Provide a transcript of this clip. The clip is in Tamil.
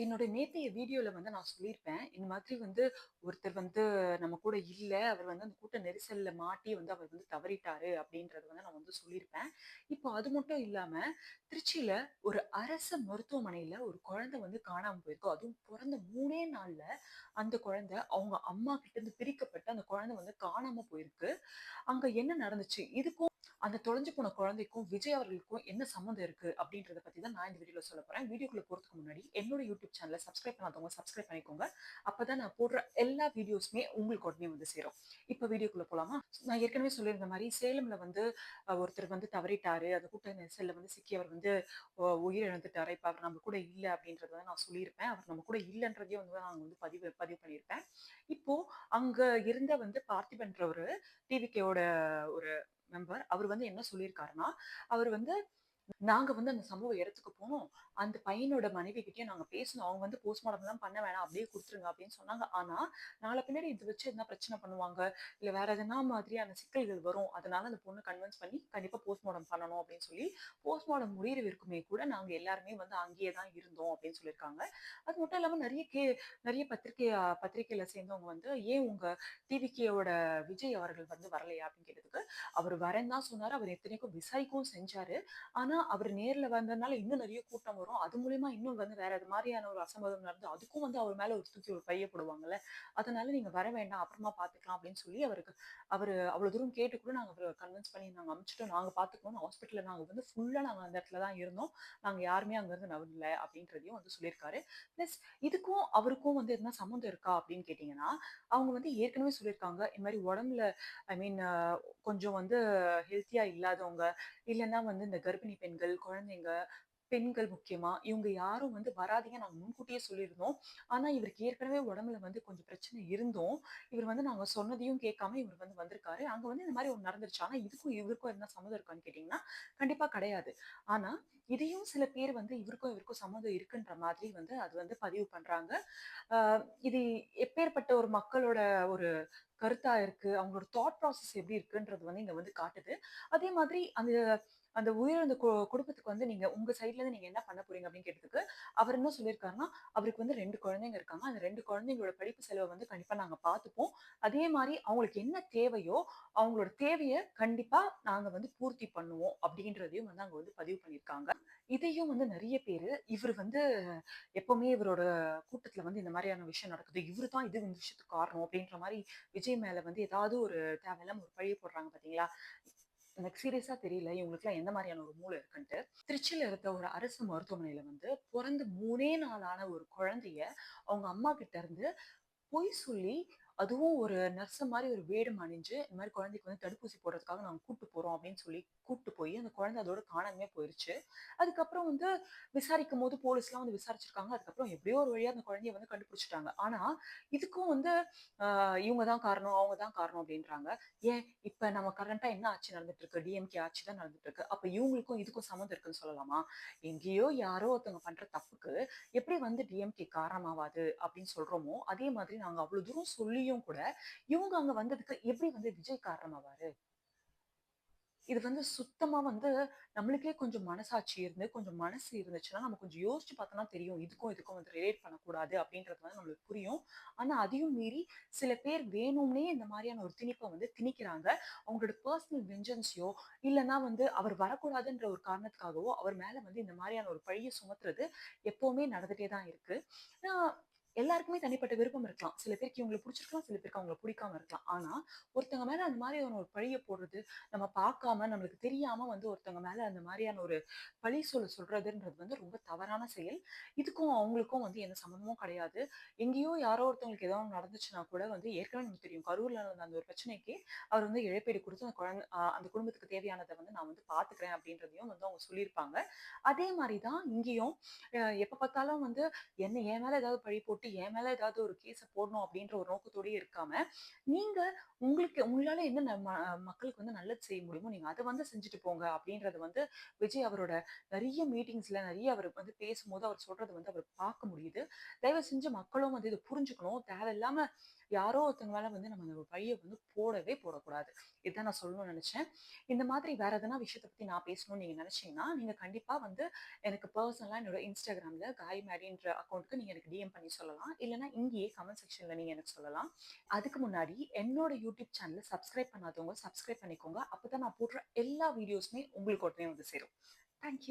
என்னோட நேத்தைய வீடியோல நான் சொல்லியிருப்பேன். இந்த மாதிரி ஒருத்தர் நம்ம கூட இல்ல. அவர் அந்த கூட்ட நெரிசல்ல மாட்டி அவர் தவறிட்டாரு அப்படின்றத நான் சொல்லியிருப்பேன். இப்போ அது மட்டும் இல்லாம, திருச்சியில ஒரு அரசு மருத்துவமனையில ஒரு குழந்தை காணாம போயிருக்கு. அதுவும் பொறந்த 3 நாள்ல அந்த குழந்தை அவங்க அம்மா கிட்ட இருந்து பிரிக்கப்பட்டு அந்த குழந்தை காணாம போயிருக்கு. அங்க என்ன நடந்துச்சு? இதுக்கும் அந்த தொலைஞ்சு போன குழந்தைக்கும், விஜய் அவர்களுக்கும் என்ன சம்மந்தம் இருக்கு? அப்படின்றத பத்தி தான் நான் இந்த வீடியோல சொல்லப் போறேன். வீடியோக்குள்ள போறதுக்கு முன்னாடி என்னோட யூடியூப் சேனல சப்ஸ்கிரைப் பண்ணாதவங்க சப்ஸ்கிரைப் பண்ணிக்கோங்க. அப்பதான் நான் போடுற எல்லா வீடியோஸுமே உங்களுக்கு உடனே சேரும். இப்ப வீடியோக்குள்ள போலாமா? நான் ஏற்கனவே சொல்லியிருந்த மாரி சேலம்ல ஒருத்தர் தவறிட்டாரு. அந்த கூட்ட நெரிசல்ல சிக்கி அவர் உயிரிழந்துட்டாரு. இப்ப அவர் நம்ம கூட இல்ல அப்படின்றத நான் சொல்லியிருப்பேன். அவர் நம்ம கூட இல்லன்றதையும் நான் பதிவு பதிவு பண்ணியிருப்பேன். இப்போ அங்க இருந்த பார்த்திபன்றவரு டிவிகேவோட ஒரு மெம்பர். அவர் என்ன சொல்லியிருக்காருன்னா, அவர் நாங்க அந்த சம்பவ இடத்துக்கு போனோம். அந்த பையனோட மனைவி கிட்டயும் நாங்க பேசினோம். அவங்க போஸ்ட்மார்ட்டம்லாம் பண்ண வேணாம். அப்படியே குடுத்துருங்க அப்படின்னு சொன்னாங்க. ஆனா, நாள பின்னாடி இத வச்சு எதுனா பிரச்சனை பண்ணுவாங்க. இல்ல வேற எதனா மாதிரியான சிக்கல்கள் வரும். அதனால அந்த பொண்ண கன்வின்ஸ் பண்ணி கண்டிப்பா போஸ்ட்மார்ட்டம் பண்ணணும் அப்படின்னு சொல்லி, போஸ்ட்மார்ட்டம் முடியிற வரைக்குமே கூட நாங்க எல்லாருமே அங்கேயே தான் இருந்தோம் அப்படின்னு சொல்லியிருக்காங்க. அது மட்டும் இல்லாம நெறைய பத்திரிக்கையில சேர்ந்தவங்க ஏன் உங்க டிவிகேவோட விஜய் அவர்கள் வரலையா அப்படின்னு கேட்டதுக்கு, அவரு வரேன்னு தான் சொன்னாரு. அவர் இத்தனைக்கும் விசாரிக்கவும் செஞ்சாரு. ஆனா, அவரு நேர்ல வந்ததுனால இன்னும் நெறைய கூட்டம் வரும். அது மூலியமா இன்னும் வேற அது மாரியான ஒரு அசம்பாவிதம் நடந்து, அதுக்கும் அவர் மேல ஒரு தூக்கி ஒரு பழிய போடுவாங்கல்ல. அதனால நீங்க வர வேண்டாம். அப்புறமா பார்த்துக்கலாம் அப்படின்னு சொல்லி அவரு அவ்வளவு தூரம் கேட்டு கூட நாங்க அவர கன்வின்ஸ் பண்ணி நாங்க அனுப்பிச்சுட்டோம். நாங்க பார்த்துக்குறோம். ஹாஸ்பிட்டல்ல நாங்க ஃபுல்லா நாங்க அந்த இடத்துல தான் இருந்தோம். நாங்க யாருமே அங்கருந்து நகரல அப்படின்றதையும் சொல்லியிருக்காரு. பிளஸ் இதுக்கும் அவருக்கும் எதுனா சம்மந்தம் இருக்கா அப்படின்னு கேட்டீங்கன்னா, அவங்க ஏற்கனவே சொல்லியிருக்காங்க. இந்த மாரி உடம்புல ஐ மீன் கொஞ்சம் ஹெல்த்தியா இல்லாதவங்க, இல்லன்னா இந்த கர்ப்பிணி பெண்கள், குழந்தைங்க, பெண்கள் முக்கியமா, இவங்க யாரும் வராதீங்க நாங்க முன்கூட்டியே சொல்லியிருந்தோம். ஆனா, இவருக்கு ஏற்கனவே உடம்புல கொஞ்சம் பிரச்சனை இருந்தும், இவர் நாங்க சொன்னதையும் கேட்காம இவர் வந்திருக்காரு. அங்க இந்த மாரி ஒண்ணு நடந்துருச்சு. ஆனா, இதுக்கும் இவருக்கும் என்ன சம்மந்தம் இருக்கான்னு கேட்டீங்கன்னா, கண்டிப்பா கிடையாது. ஆனா, இதையும் சில பேர் இவருக்கும் இவருக்கும் சம்மந்தம் இருக்குன்ற மாதிரி அது பதிவு பண்றாங்க. அ இது எப்பேர்ப்பட்ட ஒரு மக்களோட ஒரு கருத்தா இருக்கு. அவங்களோட தாட் ப்ராசஸ் எப்படி இருக்குன்றது இங்க காட்டுது. அதே மாதிரி அந்த அந்த உயிரிழந்த குடும்பத்துக்கு நீங்க உங்க சைட்ல இருந்து நீங்க என்ன பண்ண போறீங்க அப்படின்னு கேட்டதுக்கு, அவர் என்ன சொல்லியிருக்காருன்னா, அவருக்கு 2 குழந்தைங்க இருக்காங்க. அந்த 2 குழந்தைங்களோட படிப்பு செலவ கண்டிப்பா நாங்க பார்த்துப்போம். அதே மாரி அவங்களுக்கு என்ன தேவையோ, அவங்களோட தேவைய கண்டிப்பா நாங்க பூர்த்தி பண்ணுவோம் அப்படின்றதையும் அங்க பதிவு பண்ணியிருக்காங்க. இதையும் நெறைய பேரு இவரு எப்பவுமே இவரோட கூட்டத்துல இந்த மாரியான விஷயம் நடக்குது. இவரு தான் இந்த விஷயத்துக்கு காரணம் அப்படின்ற மாரி விஜய் மேல ஏதாவது ஒரு தேவையில்லாம ஒரு பழிய போடுறாங்க பார்த்தீங்களா? எனக்கு சீரியஸா தெரியல. இவங்களுக்குலாம் எந்த மாரியான ஒரு மூளை இருக்குன்ட்டு. திருச்சியில இருக்க ஒரு அரசு மருத்துவமனையில பொறந்து 3 நாள் ஆன ஒரு குழந்தைய அவங்க அம்மா கிட்ட இருந்து பொய் சொல்லி, அதுவும் ஒரு நர்ஸ் மாரி ஒரு வேடம் அணிஞ்சு, இந்த மாரி குழந்தைக்கு தடுப்பூசி போடுறதுக்காக நாங்க கூட்டு போறோம் அப்படின்னு சொல்லி கூட்டு போய், அந்த குழந்தை அதோட காணாமயே போயிருச்சு. அதுக்கப்புறம் விசாரிக்கும்போது போலீஸ்லாம் விசாரிச்சிருக்காங்க. அதுக்கப்புறம் எப்படியோ ஒரு வழியா அந்த குழந்தைய கண்டுபிடிச்சுட்டாங்க. ஆனா, இதுக்கும் அ இவங்க தான் காரணம், அவங்க தான் காரணம் அப்படின்றாங்க. ஏன் இப்ப நம்ம கரண்ட்டா என்ன ஆட்சி நடந்துட்டு இருக்கு? டிஎம்கே ஆட்சி தான் நடந்துட்டு இருக்கு. அப்ப இவங்களுக்கும் இதுக்கும் சம்மந்தம் இருக்குன்னு சொல்லலாமா? எங்கேயோ யாரோ ஒருத்தவங்க பண்ற தப்புக்கு எப்படி டிஎம்கே காரணமாவாது அப்படின்னு சொல்றோமோ, அதே மாதிரி நாங்க அவ்வளவு தூரம் சொல்லியும் கூட, இவங்க அங்க வந்ததுக்கு எப்படி விஜய் காரணமாவாரு? இது சுத்தமா நம்மளுக்கே கொஞ்சம் மனசாட்சி இருந்து, கொஞ்சம் மனசு இருந்துச்சுன்னா, நம்ம கொஞ்சம் யோசிச்சு பார்த்தோம்னா தெரியும். இதுக்கும் இதுக்கும் ரிலேட் பண்ணக்கூடாது அப்படின்றது நம்மளுக்கு புரியும். ஆனா, அதையும் மீறி சில பேர் வேணும்னே இந்த மாரியான ஒரு திணிப்ப திணிக்கிறாங்க. அவங்களோட பெர்சனல் வெஞ்சன்ஸயோ, இல்லன்னா அவர் வரக்கூடாதுன்ற ஒரு காரணத்துக்காகவோ, அவர் மேல இந்த மாரியான ஒரு பழிய சுமத்துறது எப்பவுமே நடந்துட்டே தான் இருக்கு. ஆ எல்லாருக்குமே தனிப்பட்ட விருப்பம் இருக்கலாம். சில பேருக்கு இவங்கள புடிச்சிருக்கலாம், சில பேருக்கு அவங்கள புடிக்காம இருக்கலாம். ஆனா, ஒருத்தவங்க மேல அந்த மாரியான ஒரு பழிய போடுறது, நம்ம பார்க்காம, நம்மளுக்கு தெரியாம ஒருத்தவங்க மேல அந்த மாரியான ஒரு பழி சொல்றதுன்றது ரொம்ப தவறான செயல். இதுக்கும் அவங்களுக்கும் எந்த சம்மந்தமும் கிடையாது. எங்கேயோ யாரோ ஒருத்தவங்களுக்கு ஏதோ ஒண்ணு நடந்துச்சுன்னா கூட ஏற்கனவே நமக்கு தெரியும். கரூர்ல நடந்த அந்த ஒரு பிரச்சனைக்கு அவர் இழப்பீடு குடுத்து அந்த அந்த குடும்பத்துக்கு தேவையானத நான் பார்த்துக்கிறேன் அப்படின்றதையும் அவங்க சொல்லியிருப்பாங்க. அதே மாரி தான் இங்கேயும் எப்ப பார்த்தாலும் என் மேல ஏதாவது பழி போட்டு, என் மேல ஏதாவது ஒரு கேஸ போடணும் அப்படின்ற ஒரு நோக்கத்தோடயே இருக்காம, நீங்க உங்களால என்ன மக்களுக்கு நல்லது செய்ய முடியுமோ, நீங்க அத செஞ்சுட்டு போங்க அப்படின்றது விஜய் அவரோட நெறைய மீட்டிங்ஸ்ல நெறைய அவர் பேசும்போது அவர் சொல்றது அவர் பார்க்க முடியுது. தயவு செஞ்சு மக்களும் இத புரிஞ்சுக்கணும். தேவையில்லாம யாரோ ஒருத்தவங்க மேல வந்து நம்ம அந்த பழிய வந்து போடவே போடக்கூடாது. இதுதான் நான் சொல்லணும்னு நெனச்சேன். இந்த மாதிரி வேற எதனா விஷயத்த பத்தி நான் பேசணும்னு நீங்க நெனச்சீங்கன்னா, நீங்க கண்டிப்பா வந்து எனக்கு பெர்சனலா என்னோட Instagramல காய் மேரின்ற அக்கவுண்ட்க்கு நீங்க எனக்கு டிஎம் பண்ணி சொல்லலாம். இல்லன்னா இங்கேயே கமெண்ட் செக்ஷன்ல நீங்க எனக்கு சொல்லலாம். அதுக்கு முன்னாடி என்னோட யூடியூப் சேனல சப்ஸ்கிரைப் பண்ணாதவங்க சப்ஸ்கிரைப் பண்ணிக்கோங்க. அப்பதான் நான் போடுற எல்லா வீடியோஸுமே உங்களுக்கு உடனே வந்து சேரும். Thank you.